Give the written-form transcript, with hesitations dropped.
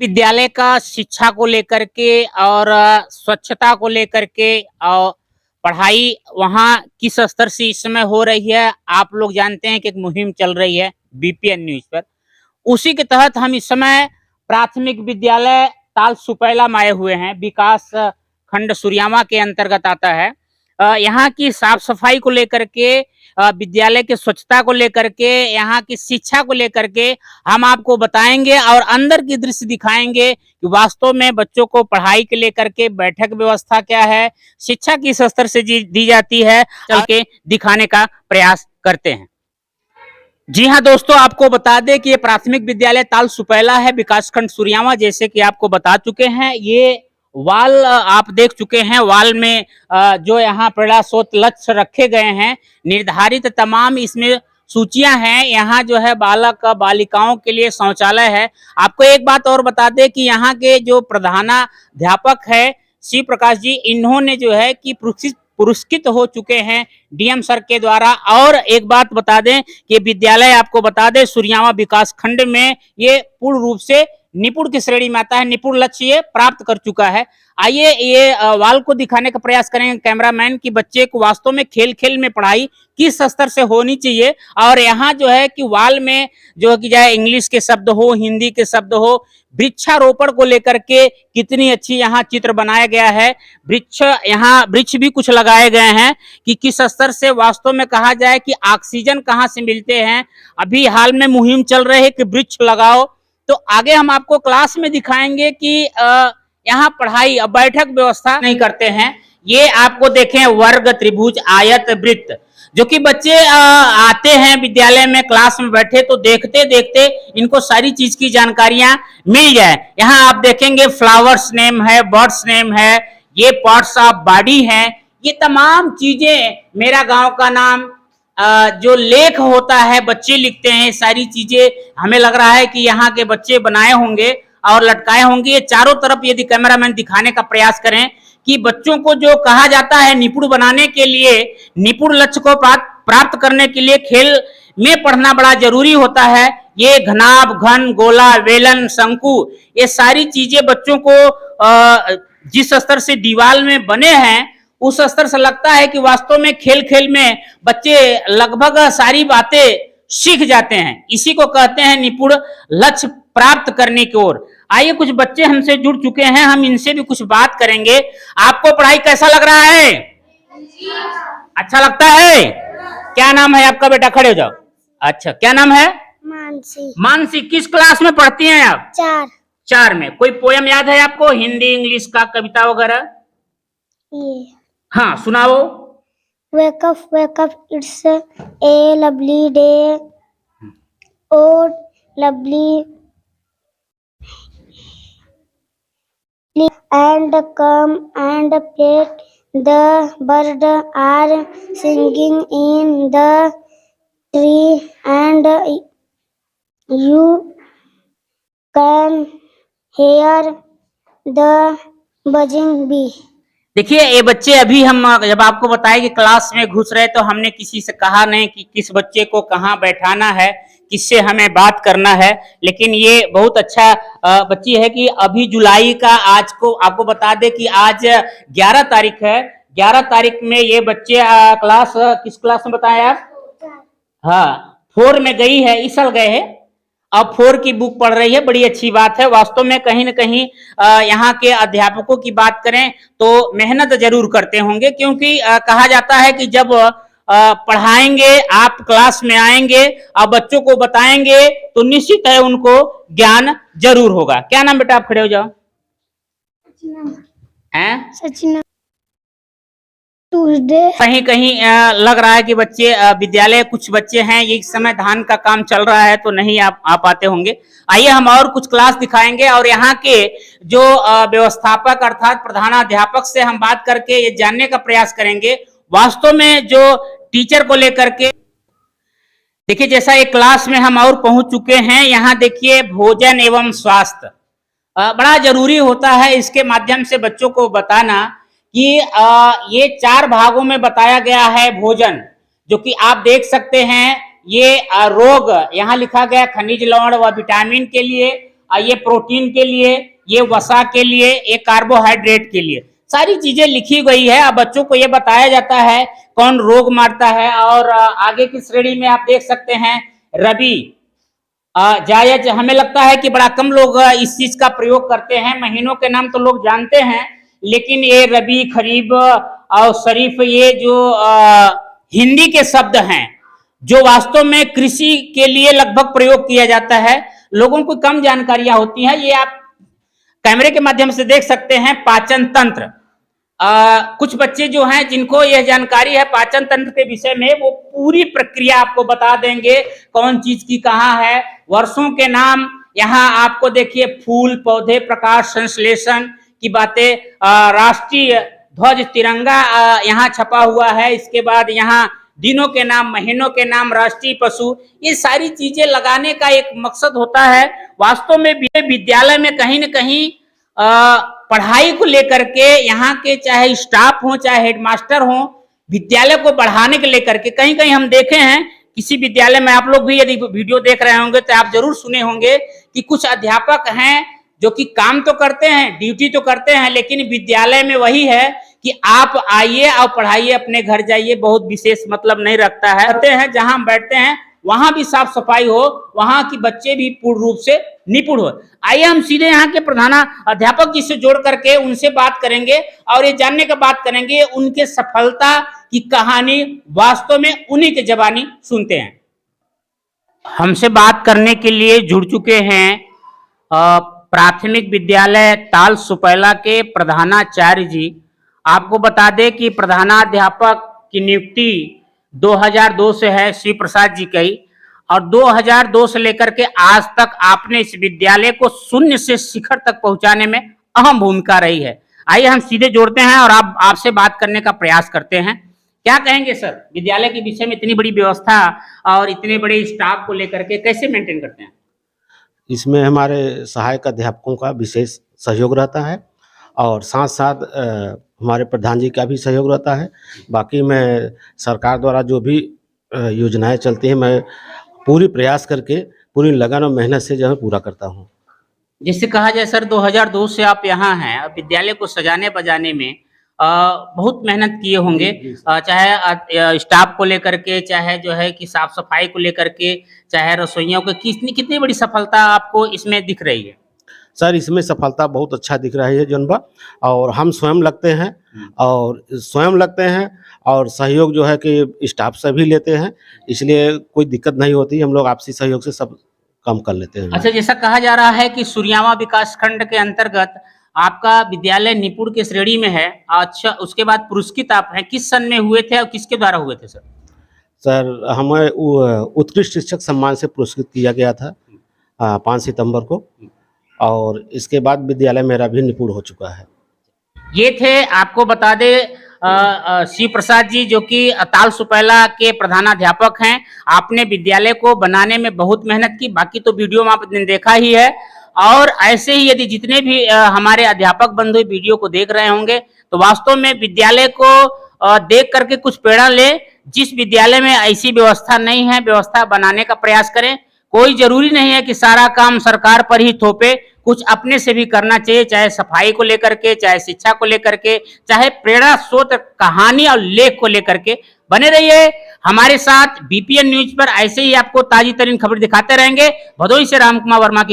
विद्यालय का शिक्षा को लेकर के और स्वच्छता को लेकर के और पढ़ाई वहाँ किस स्तर से इस समय हो रही है, आप लोग जानते हैं कि एक मुहिम चल रही है बीपीएन न्यूज़ पर। उसी के तहत हम इस समय प्राथमिक विद्यालय ताल सुपैला में आए हुए हैं। विकास खंड सुरियामा के अंतर्गत आता है। यहाँ की साफ-सफाई को लेकर के, विद्यालय की स्वच्छता को लेकर के, यहाँ की शिक्षा को लेकर के हम आपको बताएँगे और अंदर की दृश्य दिखाएँगे कि वास्तव में बच्चों को पढ़ाई के लेकर के बैठक व्यवस्था क्या है, शिक्षा किस स्तर से दी जाती है, चल के दिखाने का प्रयास करते हैं। जी हाँ दोस्तों, आपको बता दें कि ये प्राथमिक विद्यालय ताल सुपैला है, विकासखंड सुरियामा। जैसे कि आपको बता चुके हैं, ये वाल आप देख चुके हैं। वाल में जो यहाँ प्रयासोत लक्ष्य रखे गए हैं, निर्धारित तमाम इसमें सूचियां हैं। यहाँ जो है बालक बालिकाओं के लिए शौचालय है। आपको एक बात और बता दें कि यहाँ के जो प्रधानाध्यापक है शिव प्रकाश जी, इन्होंने जो है कि पुरस्कृत हो चुके हैं डीएम सर के द्वारा। और एक बात बता दें कि विद्यालय आपको बता दें सुरियामा विकास खंड में ये पूर्ण रूप से निपुण की श्रेणी में आता है, निपुण लक्ष्य ये प्राप्त कर चुका है। आइए ये वाल को दिखाने का प्रयास करेंगे कैमरामैन कि बच्चे को वास्तव में खेल खेल में पढ़ाई किस स्तर से होनी चाहिए। और यहाँ जो है कि वाल में जो कि चाहे इंग्लिश के शब्द हो, हिंदी के शब्द हो, वृक्षारोपण को लेकर के कितनी अच्छी यहाँ चित्र बनाया गया है। यहाँ वृक्ष भी कुछ लगाए गए हैं कि किस स्तर से वास्तव में कहा जाए कि ऑक्सीजन कहाँ से मिलते हैं। अभी हाल में मुहिम चल रही है कि वृक्ष लगाओ। तो आगे हम आपको क्लास में दिखाएंगे कि यहाँ पढ़ाई और बैठक व्यवस्था नहीं करते हैं। ये आपको देखें वर्ग, त्रिभुज, आयत, वृत्त, जो कि बच्चे आते हैं विद्यालय में, क्लास में बैठे तो देखते देखते इनको सारी चीज की जानकारियां मिल जाए। यहाँ आप देखेंगे फ्लावर्स नेम है, बर्ड्स नेम है, ये पार्ट्स ऑफ बॉडी है, ये तमाम चीजें, मेरा गांव का नाम, जो लेख होता है बच्चे लिखते हैं, सारी चीजें हमें लग रहा है कि यहाँ के बच्चे बनाए होंगे और लटकाए होंगे। ये चारों तरफ यदि कैमरामैन दिखाने का प्रयास करें कि बच्चों को जो कहा जाता है निपुण बनाने के लिए, निपुण लक्ष्य को प्राप्त करने के लिए खेल में पढ़ना बड़ा जरूरी होता है। ये घनाभ, घन, गोला, वेलन, शंकु, ये सारी चीजें बच्चों को जिस स्तर से दीवार में बने हैं उस स्तर से लगता है कि वास्तव में खेल खेल में बच्चे लगभग सारी बातें सीख जाते हैं। इसी को कहते हैं निपुण लक्ष्य प्राप्त करने की ओर। आइए कुछ बच्चे हमसे जुड़ चुके हैं, हम इनसे भी कुछ बात करेंगे। आपको पढ़ाई कैसा लग रहा है? अच्छा लगता है? क्या नाम है आपका बेटा? खड़े हो जाओ। अच्छा, क्या नाम है? मानसी। मानसी, किस क्लास में पढ़ती हैं आप? 4 में। कोई पोयम याद है आपको, हिंदी इंग्लिश का, कविता वगैरह? हाँ सुनाओ। Wake up, it's a lovely day. Oh, lovely. And come and play. The birds are singing in the tree, and you can hear the buzzing bee. देखिए ये बच्चे, अभी हम जब आपको बताए कि क्लास में घुस रहे तो हमने किसी से कहा नहीं कि किस बच्चे को कहाँ बैठाना है, किससे हमें बात करना है, लेकिन ये बहुत अच्छा बच्ची है कि अभी जुलाई का, आज को आपको बता दे कि आज 11 तारीख है। 11 तारीख में ये बच्चे क्लास, किस क्लास में बताया आप? हाँ, 4 में गई है, इस साल गए हैं, अब 4 की बुक पढ़ रही है। बड़ी अच्छी बात है। वास्तव में कहीं न कहीं यहाँ के अध्यापकों की बात करें तो मेहनत जरूर करते होंगे, क्योंकि कहा जाता है कि जब पढ़ाएंगे, आप क्लास में आएंगे और बच्चों को बताएंगे तो निश्चित है उनको ज्ञान जरूर होगा। क्या नाम बेटा? आप खड़े हो जाओ। सचिन। ट्यूसडे। कहीं कहीं लग रहा है कि बच्चे विद्यालय, कुछ बच्चे हैं, ये इस समय धान का काम चल रहा है तो नहीं आ पाते होंगे। आइए हम और कुछ क्लास दिखाएंगे और यहाँ के जो व्यवस्थापक अर्थात प्रधानाध्यापक से हम बात करके ये जानने का प्रयास करेंगे वास्तव में जो टीचर को लेकर के। देखिए जैसा एक क्लास में हम और पहुंच चुके हैं। यहाँ देखिए भोजन एवं स्वास्थ्य बड़ा जरूरी होता है, इसके माध्यम से बच्चों को बताना कि ये 4 भागों में बताया गया है भोजन, जो कि आप देख सकते हैं। ये रोग यहाँ लिखा गया खनिज लवण व विटामिन के लिए, ये प्रोटीन के लिए, ये वसा के लिए, ये कार्बोहाइड्रेट के लिए, सारी चीजें लिखी गई है। अब बच्चों को ये बताया जाता है कौन रोग मारता है। और आगे की श्रेणी में आप देख सकते हैं रबी, जायज। हमें लगता है कि बड़ा कम लोग इस चीज का प्रयोग करते हैं। महीनों के नाम तो लोग जानते हैं, लेकिन ये रबी, खरीफ और शरीफ, ये जो हिंदी के शब्द हैं जो वास्तव में कृषि के लिए लगभग प्रयोग किया जाता है, लोगों को कम जानकारियां होती हैं। ये आप कैमरे के माध्यम से देख सकते हैं पाचन तंत्र। कुछ बच्चे जो हैं जिनको यह जानकारी है पाचन तंत्र के विषय में, वो पूरी प्रक्रिया आपको बता देंगे कौन चीज की कहाँ है। वर्षों के नाम यहाँ आपको देखिए, फूल, पौधे, प्रकाश, संश्लेषण की बातें, राष्ट्रीय ध्वज, तिरंगा यहाँ छपा हुआ है। इसके बाद यहाँ दिनों के नाम, महीनों के नाम, राष्ट्रीय पशु, ये सारी चीजें लगाने का एक मकसद होता है। वास्तव में विद्यालय में कहीं न कहीं पढ़ाई को लेकर के यहाँ के चाहे स्टाफ हो, चाहे हेडमास्टर हो, विद्यालय को बढ़ाने के लेकर के कहीं कहीं हम देखे हैं किसी विद्यालय में, आप लोग भी यदि वीडियो देख रहे होंगे तो आप जरूर सुने होंगे कि कुछ अध्यापक हैं जो कि काम तो करते हैं, ड्यूटी तो करते हैं, लेकिन विद्यालय में वही है कि आप आइए और पढ़ाइए, अपने घर जाइए, बहुत विशेष मतलब नहीं रखता है। रहते हैं जहां हम बैठते हैं वहां भी साफ सफाई हो, वहां की बच्चे भी पूर्ण रूप से निपुण हो। आइए हम सीधे यहाँ के प्रधान अध्यापक जी से जोड़ करके उनसे बात करेंगे और ये जानने का बात करेंगे उनके सफलता की कहानी, वास्तव में उन्हीं के जबानी सुनते हैं। हमसे बात करने के लिए जुड़ चुके हैं प्राथमिक विद्यालय ताल सुपैला के प्रधानाचार्य जी। आपको बता दें कि प्रधानाध्यापक की नियुक्ति 2002 से है श्री प्रसाद जी की, और 2002 से लेकर के आज तक आपने इस विद्यालय को शून्य से शिखर तक पहुंचाने में अहम भूमिका रही है। आइए हम सीधे जोड़ते हैं और आपसे बात करने का प्रयास करते हैं। क्या कहेंगे सर, विद्यालय के विषय में इतनी बड़ी व्यवस्था और इतने बड़े स्टाफ को लेकर के कैसे मेंटेन करते हैं? इसमें हमारे सहायक अध्यापकों का विशेष सहयोग रहता है और साथ साथ हमारे प्रधान जी का भी सहयोग रहता है। बाकी मैं सरकार द्वारा जो भी योजनाएं चलती हैं, मैं पूरी प्रयास करके पूरी लगन और मेहनत से जो है पूरा करता हूं। जिससे कहा जाए सर, 2002 से आप यहाँ हैं, विद्यालय को सजाने बजाने में बहुत मेहनत किए होंगे, चाहे स्टाफ को लेकर के, चाहे जो है कि साफ सफाई को लेकर के, चाहे रसोइयों को, कितनी बड़ी सफलता आपको इसमें दिख रही है? सर, इसमें सफलता बहुत अच्छा दिख रही है जनबा, और हम स्वयं लगते हैं और सहयोग जो है कि स्टाफ से भी लेते हैं, इसलिए कोई दिक्कत नहीं होती। हम लोग आपसी सहयोग से सब काम कर लेते हैं। अच्छा, जैसा कहा जा रहा है कि सूर्यावा विकास खंड के अंतर्गत आपका विद्यालय निपुण के श्रेणी में है। अच्छा, उसके बाद पुरस्कृत आप हैं, किस सन में हुए थे और किसके द्वारा हुए थे सर? सर, हमें उत्कृष्ट शिक्षक सम्मान से पुरस्कृत किया गया था 5 सितंबर को, और इसके बाद विद्यालय मेरा भी निपुण हो चुका है। ये थे, आपको बता दे, श्री प्रसाद जी जो कि ताल सुपैला के प्रधानाध्यापक हैं। आपने विद्यालय को बनाने में बहुत मेहनत की, बाकी तो वीडियो में आपने देखा ही है। और ऐसे ही यदि जितने भी हमारे अध्यापक बंधु वीडियो को देख रहे होंगे तो वास्तव में विद्यालय को देख करके कुछ प्रेरणा ले। जिस विद्यालय में ऐसी व्यवस्था नहीं है, व्यवस्था बनाने का प्रयास करें। कोई जरूरी नहीं है कि सारा काम सरकार पर ही थोपे, कुछ अपने से भी करना चाहिए, चाहे सफाई को लेकर के, चाहे शिक्षा को लेकर के, चाहे प्रेरणा स्रोत कहानी और लेख को लेकर के। बने रहिए हमारे साथ बीपीएन न्यूज पर, ऐसे ही आपको ताजी तरीन खबर दिखाते रहेंगे। भदोही से राम कुमार वर्मा की